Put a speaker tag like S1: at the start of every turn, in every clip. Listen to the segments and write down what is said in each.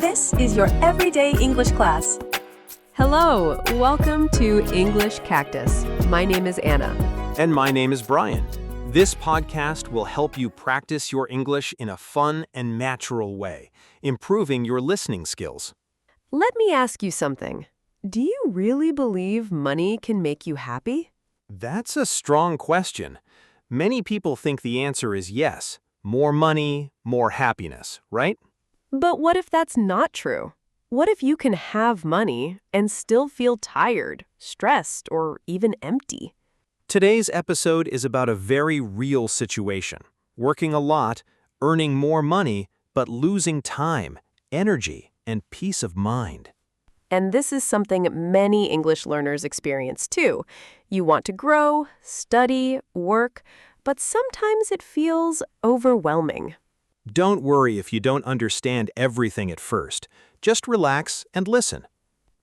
S1: This is your everyday English class.
S2: Hello, welcome to English Cactus. My name is Anna.
S3: And my name is Brian. This podcast will help you practice your English in a fun and natural way, improving your listening skills.
S2: Let me ask you something. Do you really believe money can make you happy?
S3: That's a strong question. Many people think the answer is yes. More money, more happiness, right?
S2: But what if that's not true? What if you can have money and still feel tired, stressed, or even empty?
S3: Today's episode is about a very real situation. Working a lot, earning more money, but losing time, energy, and peace of mind.
S2: And this is something many English learners experience too. You want to grow, study, work, but sometimes it feels overwhelming.
S3: Don't worry if you don't understand everything at first. Just relax and listen.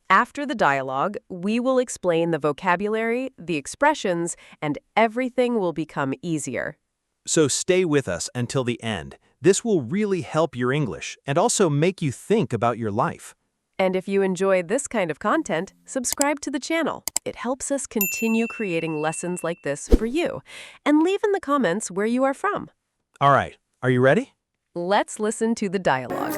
S2: After the dialogue, we will explain the vocabulary, the expressions, and everything will become easier.
S3: So stay with us until the end. This will really help your English and also make you think about your life.
S2: And if you enjoy this kind of content, subscribe to the channel. It helps us continue creating lessons like this for you. And leave in the comments where you are from.
S3: All right, are you ready?
S2: Let's listen to the dialogue.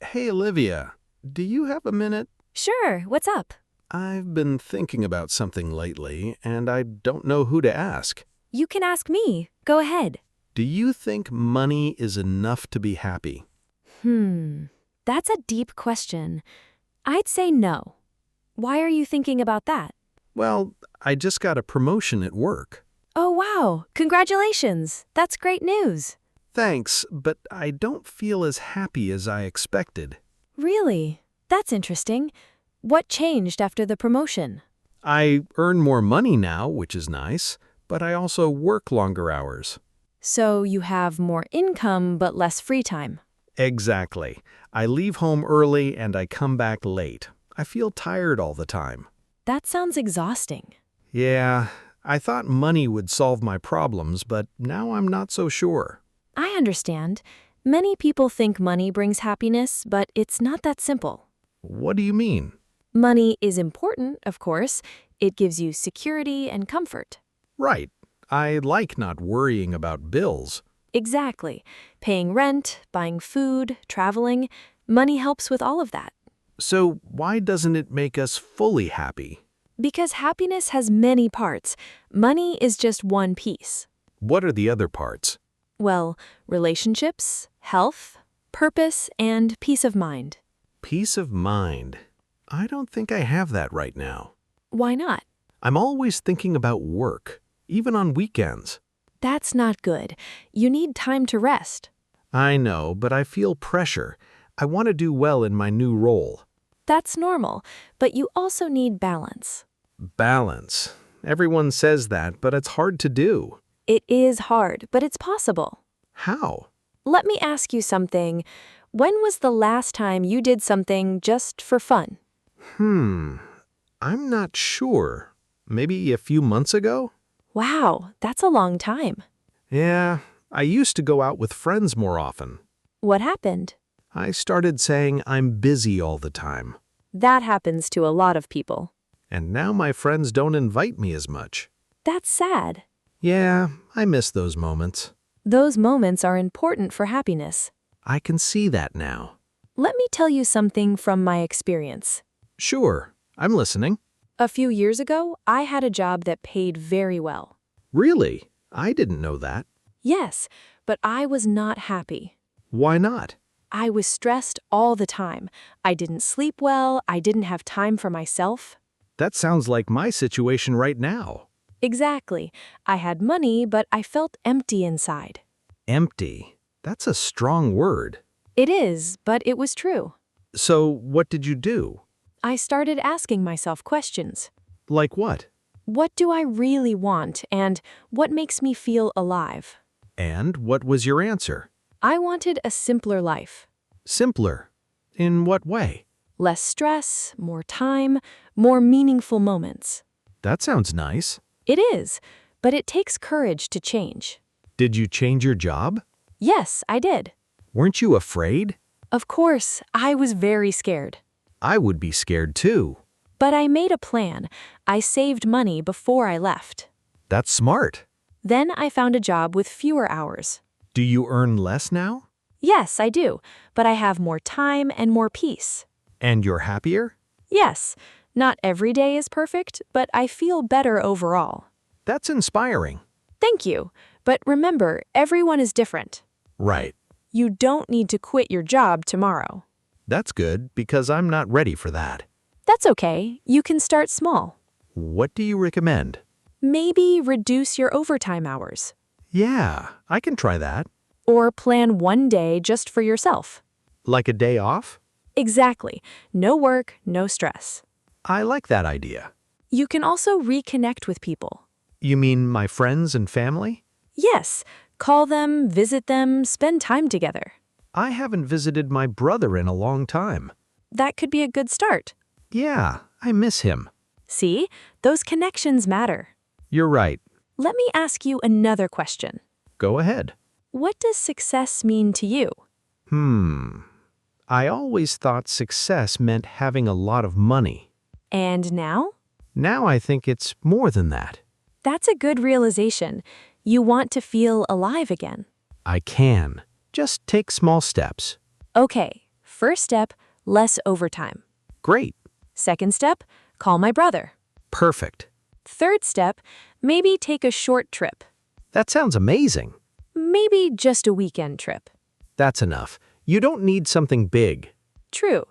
S4: Hey, Olivia, do you have a minute?
S5: Sure, what's up?
S4: I've been thinking about something lately, and I don't know who to ask.
S5: You can ask me. Go ahead.
S4: Do you think money is enough to be happy?
S5: That's a deep question. I'd say no. Why are you thinking about that?
S4: Well, I just got a promotion at work.
S5: Oh, wow. Congratulations. That's great news.
S4: Thanks, but I don't feel as happy as I expected.
S5: Really? That's interesting. What changed after the promotion?
S4: I earn more money now, which is nice, but I also work longer hours.
S5: So you have more income but less free time.
S4: Exactly. I leave home early and I come back late. I feel tired all the time.
S5: That sounds exhausting.
S4: Yeah, I thought money would solve my problems, but now I'm not so sure.
S5: I understand. Many people think money brings happiness, but it's not that simple.
S4: What do you mean?
S5: Money is important, of course. It gives you security and comfort.
S4: Right. I like not worrying about bills.
S5: Exactly. Paying rent, buying food, traveling, money helps with all of that.
S4: So why doesn't it make us fully happy?
S5: Because happiness has many parts. Money is just one piece.
S4: What are the other parts?
S5: Well, relationships, health, purpose, and peace of mind.
S4: Peace of mind. I don't think I have that right now.
S5: Why not?
S4: I'm always thinking about work, even on weekends.
S5: That's not good. You need time to rest.
S4: I know, but I feel pressure. I want to do well in my new role.
S5: That's normal, but you also need balance.
S4: Balance. Everyone says that, but it's hard to do.
S5: It is hard, but it's possible.
S4: How?
S5: Let me ask you something. When was the last time you did something just for fun?
S4: I'm not sure. Maybe a few months ago?
S5: Wow, that's a long time.
S4: Yeah, I used to go out with friends more often.
S5: What happened?
S4: I started saying I'm busy all the time.
S5: That happens to a lot of people.
S4: And now my friends don't invite me as much.
S5: That's sad.
S4: Yeah, I miss those moments.
S5: Those moments are important for happiness.
S4: I can see that now.
S5: Let me tell you something from my experience.
S4: Sure, I'm listening.
S5: A few years ago, I had a job that paid very well.
S4: Really? I didn't know that.
S5: Yes, but I was not happy.
S4: Why not?
S5: I was stressed all the time. I didn't sleep well. I didn't have time for myself.
S4: That sounds like my situation right now.
S5: Exactly. I had money, but I felt empty inside.
S4: Empty. That's a strong word.
S5: It is, but it was true.
S4: So what did you do?
S5: I started asking myself questions.
S4: Like what?
S5: What do I really want, and what makes me feel alive?
S4: And what was your answer?
S5: I wanted a simpler life.
S4: Simpler. In what way?
S5: Less stress, more time, more meaningful moments.
S4: That sounds nice.
S5: It is, but it takes courage to change.
S4: Did you change your job?
S5: Yes, I did.
S4: Weren't you afraid?
S5: Of course, I was very scared.
S4: I would be scared too.
S5: But I made a plan. I saved money before I left.
S4: That's smart.
S5: Then I found a job with fewer hours.
S4: Do you earn less now?
S5: Yes, I do, but I have more time and more peace.
S4: And you're happier?
S5: Yes, not every day is perfect, but I feel better overall.
S4: That's inspiring.
S5: Thank you. But remember, everyone is different.
S4: Right.
S5: You don't need to quit your job tomorrow.
S4: That's good because I'm not ready for that.
S5: That's okay. You can start small.
S4: What do you recommend?
S5: Maybe reduce your overtime hours.
S4: Yeah, I can try that.
S5: Or plan one day just for yourself.
S4: Like a day off?
S5: Exactly. No work, no stress.
S4: I like that idea.
S5: You can also reconnect with people.
S4: You mean my friends and family?
S5: Yes, call them, visit them, spend time together.
S4: I haven't visited my brother in a long time.
S5: That could be a good start.
S4: Yeah, I miss him.
S5: See, those connections matter.
S4: You're right.
S5: Let me ask you another question.
S4: Go ahead.
S5: What does success mean to you?
S4: I always thought success meant having a lot of money.
S5: And now?
S4: Now I think it's more than that.
S5: That's a good realization. You want to feel alive again.
S4: I can. Just take small steps.
S5: Okay, first step, less overtime.
S4: Great.
S5: Second step, call my brother.
S4: Perfect.
S5: Third step, maybe take a short trip.
S4: That sounds amazing.
S5: Maybe just a weekend trip.
S4: That's enough. You don't need something big.
S5: True,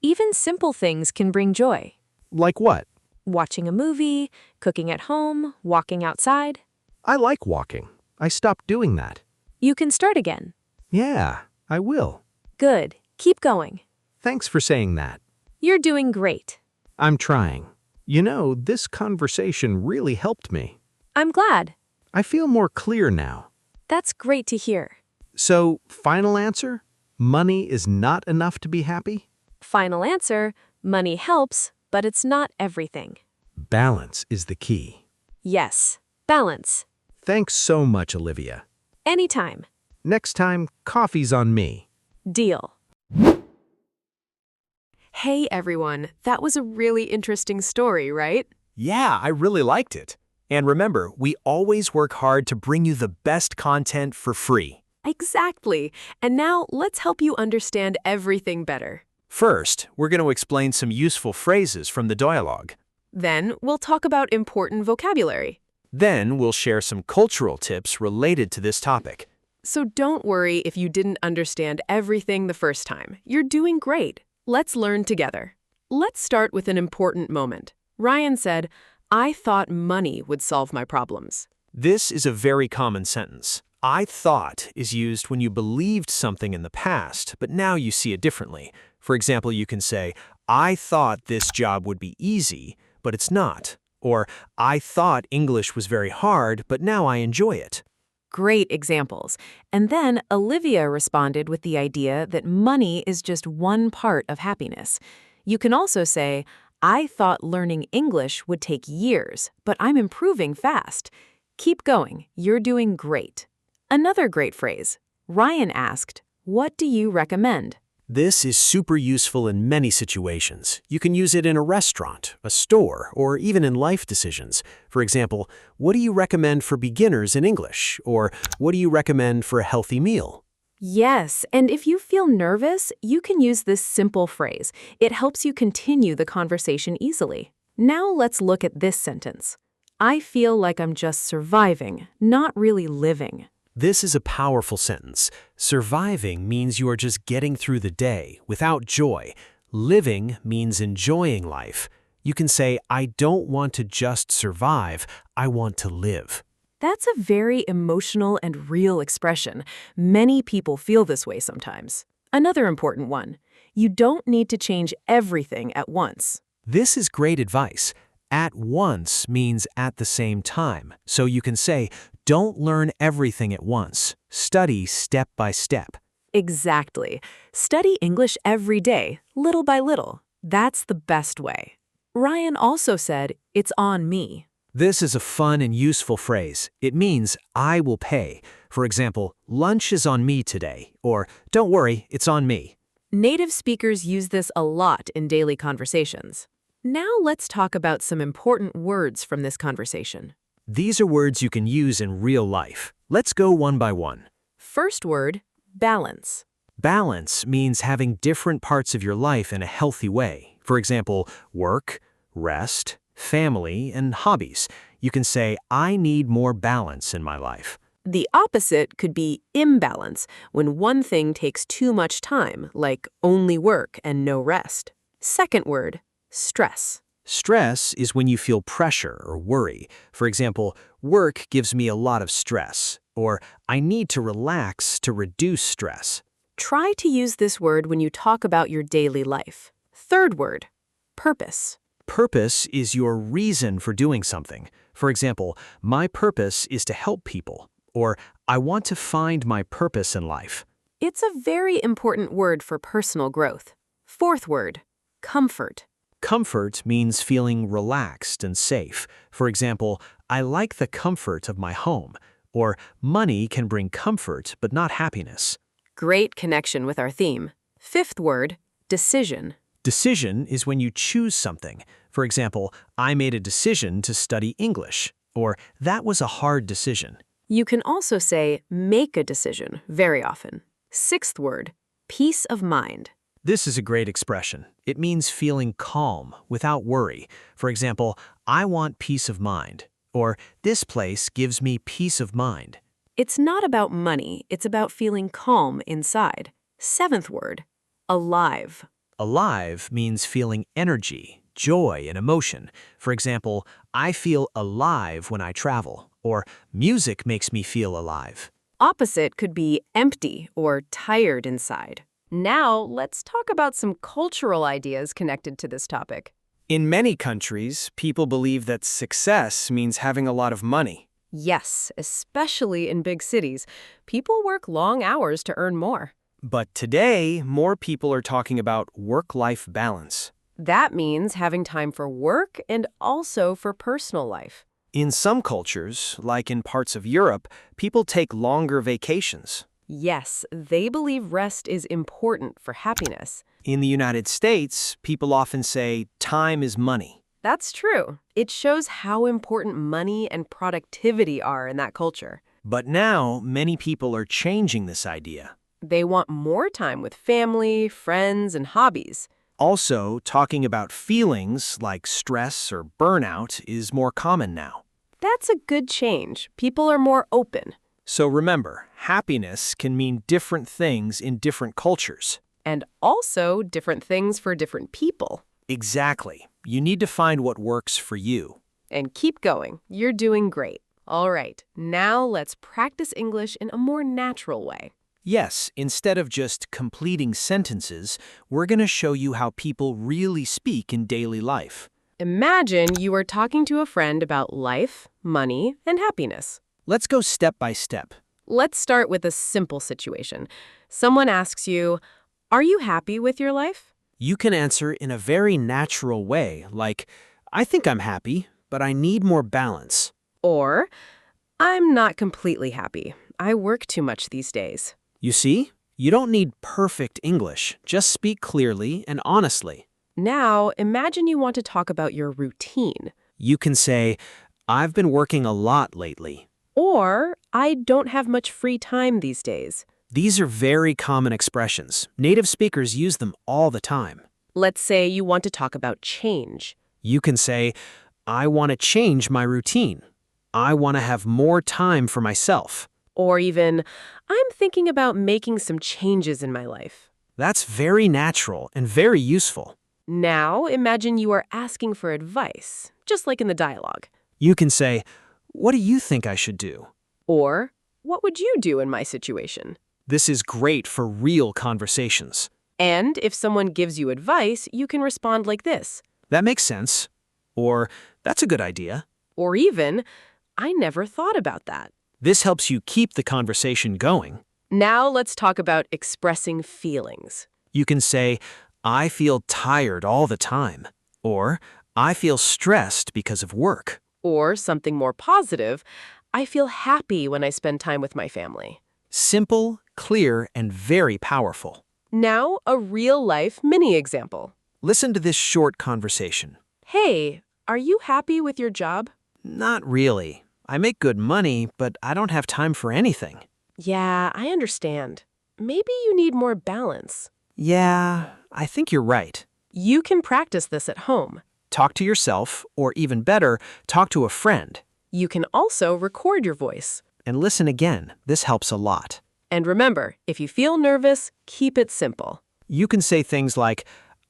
S5: even simple things can bring joy.
S4: Like what?
S5: Watching a movie, cooking at home, walking outside.
S4: I like walking. I stopped doing that.
S5: You can start again.
S4: Yeah, I will.
S5: Good, keep going.
S4: Thanks for saying that.
S5: You're doing great.
S4: I'm trying. You know, this conversation really helped me.
S5: I'm glad.
S4: I feel more clear now.
S5: That's great to hear.
S4: So, final answer? Money is not enough to be happy?
S5: Final answer, money helps, but it's not everything.
S4: Balance is the key.
S5: Yes, balance.
S4: Thanks so much, Olivia.
S5: Anytime.
S4: Next time, coffee's on me.
S5: Deal.
S2: Hey everyone, that was a really interesting story, right?
S3: Yeah, I really liked it. And remember, we always work hard to bring you the best content for free.
S2: Exactly. And now let's help you understand everything better.
S3: First, we're going to explain some useful phrases from the dialogue.
S2: Then we'll talk about important vocabulary.
S3: Then we'll share some cultural tips related to this topic.
S2: So don't worry if you didn't understand everything the first time. You're doing great. Let's learn together. Let's start with an important moment. Ryan said, "I thought money would solve my problems."
S3: This is a very common sentence. I thought is used when you believed something in the past, but now you see it differently. For example, you can say, I thought this job would be easy, but it's not. Or, I thought English was very hard, but now I enjoy it.
S2: Great examples. And then Olivia responded with the idea that money is just one part of happiness. You can also say, I thought learning English would take years, but I'm improving fast. Keep going. You're doing great. Another great phrase. Ryan asked, what do you recommend?
S3: This is super useful in many situations. You can use it in a restaurant, a store, or even in life decisions. For example, what do you recommend for beginners in English? Or what do you recommend for a healthy meal?
S2: Yes, and if you feel nervous, you can use this simple phrase. It helps you continue the conversation easily. Now let's look at this sentence. I feel like I'm just surviving, not really living.
S3: This is a powerful sentence. Surviving means you are just getting through the day without joy. Living means enjoying life. You can say, I don't want to just survive, I want to live.
S2: That's a very emotional and real expression. Many people feel this way sometimes. Another important one. You don't need to change everything at once.
S3: This is great advice. At once means at the same time. So you can say, don't learn everything at once. Study step by step.
S2: Exactly. Study English every day, little by little. That's the best way. Ryan also said, it's on me.
S3: This is a fun and useful phrase. It means I will pay. For example, lunch is on me today, or don't worry, it's on me.
S2: Native speakers use this a lot in daily conversations. Now let's talk about some important words from this conversation.
S3: These are words you can use in real life. Let's go one by one.
S2: First word, balance.
S3: Balance means having different parts of your life in a healthy way. For example, work, rest, family, and hobbies. You can say, I need more balance in my life.
S2: The opposite could be imbalance, when one thing takes too much time, like only work and no rest. Second word, stress.
S3: Stress is when you feel pressure or worry. For example, work gives me a lot of stress, or I need to relax to reduce stress.
S2: Try to use this word when you talk about your daily life. Third word, purpose.
S3: Purpose is your reason for doing something. For example, my purpose is to help people, or I want to find my purpose in life.
S2: It's a very important word for personal growth. Fourth word, comfort.
S3: Comfort means feeling relaxed and safe. For example, I like the comfort of my home, or money can bring comfort but not happiness.
S2: Great connection with our theme. Fifth word, decision.
S3: Decision is when you choose something. For example, I made a decision to study English, or that was a hard decision.
S2: You can also say make a decision very often. Sixth word, peace of mind.
S3: This is a great expression. It means feeling calm, without worry. For example, I want peace of mind, or this place gives me peace of mind.
S2: It's not about money, it's about feeling calm inside. Seventh word, alive.
S3: Alive means feeling energy, joy, and emotion. For example, I feel alive when I travel, or music makes me feel alive.
S2: Opposite could be empty or tired inside. Now, let's talk about some cultural ideas connected to this topic.
S6: In many countries, people believe that success means having a lot of money.
S2: Yes, especially in big cities. People work long hours to earn more.
S6: But today, more people are talking about work-life balance.
S2: That means having time for work and also for personal life.
S6: In some cultures, like in parts of Europe, people take longer vacations.
S2: Yes, they believe rest is important for happiness.
S6: In the United States, people often say time is money.
S2: That's true. It shows how important money and productivity are in that culture.
S6: But now, many people are changing this idea.
S2: They want more time with family, friends, and hobbies.
S6: Also, talking about feelings like stress or burnout is more common now.
S2: That's a good change. People are more open.
S6: So remember, happiness can mean different things in different cultures.
S2: And also different things for different people.
S6: Exactly. You need to find what works for you.
S2: And keep going. You're doing great. All right, now let's practice English in a more natural way.
S6: Yes, instead of just completing sentences, we're going to show you how people really speak in daily life.
S2: Imagine you are talking to a friend about life, money, and happiness.
S6: Let's go step by step.
S2: Let's start with a simple situation. Someone asks you, "Are you happy with your life?"
S6: You can answer in a very natural way, like, I think I'm happy, but I need more balance.
S2: Or, "I'm not completely happy. I work too much these days."
S6: You see, you don't need perfect English. Just speak clearly and honestly.
S2: Now, imagine you want to talk about your routine.
S6: You can say, I've been working a lot lately.
S2: Or, "I don't have much free time these days."
S6: These are very common expressions. Native speakers use them all the time.
S2: Let's say you want to talk about change.
S6: You can say, I want to change my routine. I want to have more time for myself.
S2: Or even, "I'm thinking about making some changes in my life."
S6: That's very natural and very useful.
S2: Now, imagine you are asking for advice, just like in the dialogue.
S6: You can say, what do you think I should do?
S2: Or, "What would you do in my situation?"
S6: This is great for real conversations.
S2: And if someone gives you advice, you can respond like this.
S6: That makes sense. Or, that's a good idea.
S2: Or even, "I never thought about that."
S6: This helps you keep the conversation going.
S2: Now let's talk about expressing feelings.
S6: You can say, I feel tired all the time. Or, I feel stressed because of work.
S2: Or something more positive,
S7: I feel happy when I spend time with my family.
S6: Simple, clear, and very powerful.
S7: Now, a real-life mini example.
S6: Listen to this short conversation.
S7: Hey, are you happy with your job?
S6: Not really. I make good money, but I don't have time for anything.
S7: Yeah, I understand. Maybe you need more balance.
S6: Yeah, I think you're right.
S7: You can practice this at home.
S6: Talk to yourself, or even better, talk to a friend.
S7: You can also record your voice.
S6: And listen again. This helps a lot.
S7: And remember, if you feel nervous, keep it simple.
S6: You can say things like,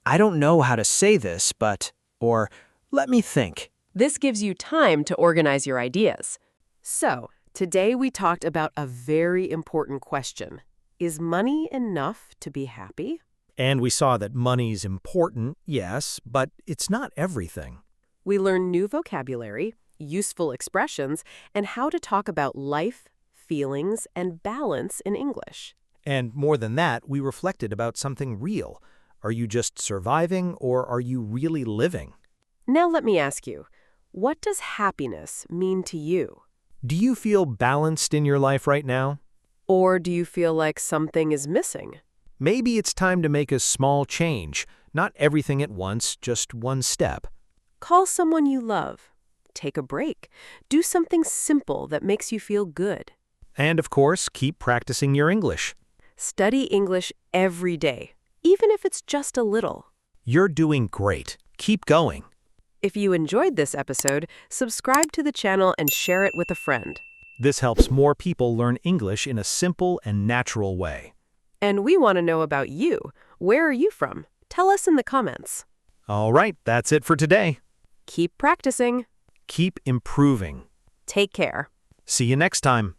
S6: I don't know how to say this, but, or, let me think.
S7: This gives you time to organize your ideas. So, today we talked about a very important question. Is money enough to be happy?
S4: And we saw that money's important, yes, but it's not everything.
S7: We learned new vocabulary, useful expressions, and how to talk about life, feelings, and balance in English.
S4: And more than that, we reflected about something real. Are you just surviving, or are you really living?
S7: Now let me ask you, what does happiness mean to you?
S4: Do you feel balanced in your life right now?
S7: Or do you feel like something is missing?
S4: Maybe it's time to make a small change. Not everything at once, just one step.
S7: Call someone you love. Take a break. Do something simple that makes you feel good.
S4: And of course, keep practicing your English.
S7: Study English every day, even if it's just a little.
S4: You're doing great. Keep going.
S7: If you enjoyed this episode, subscribe to the channel and share it with a friend.
S4: This helps more people learn English in a simple and natural way.
S7: And we want to know about you. Where are you from? Tell us in the comments.
S4: All right, that's it for today.
S7: Keep practicing.
S4: Keep improving.
S7: Take care.
S4: See you next time.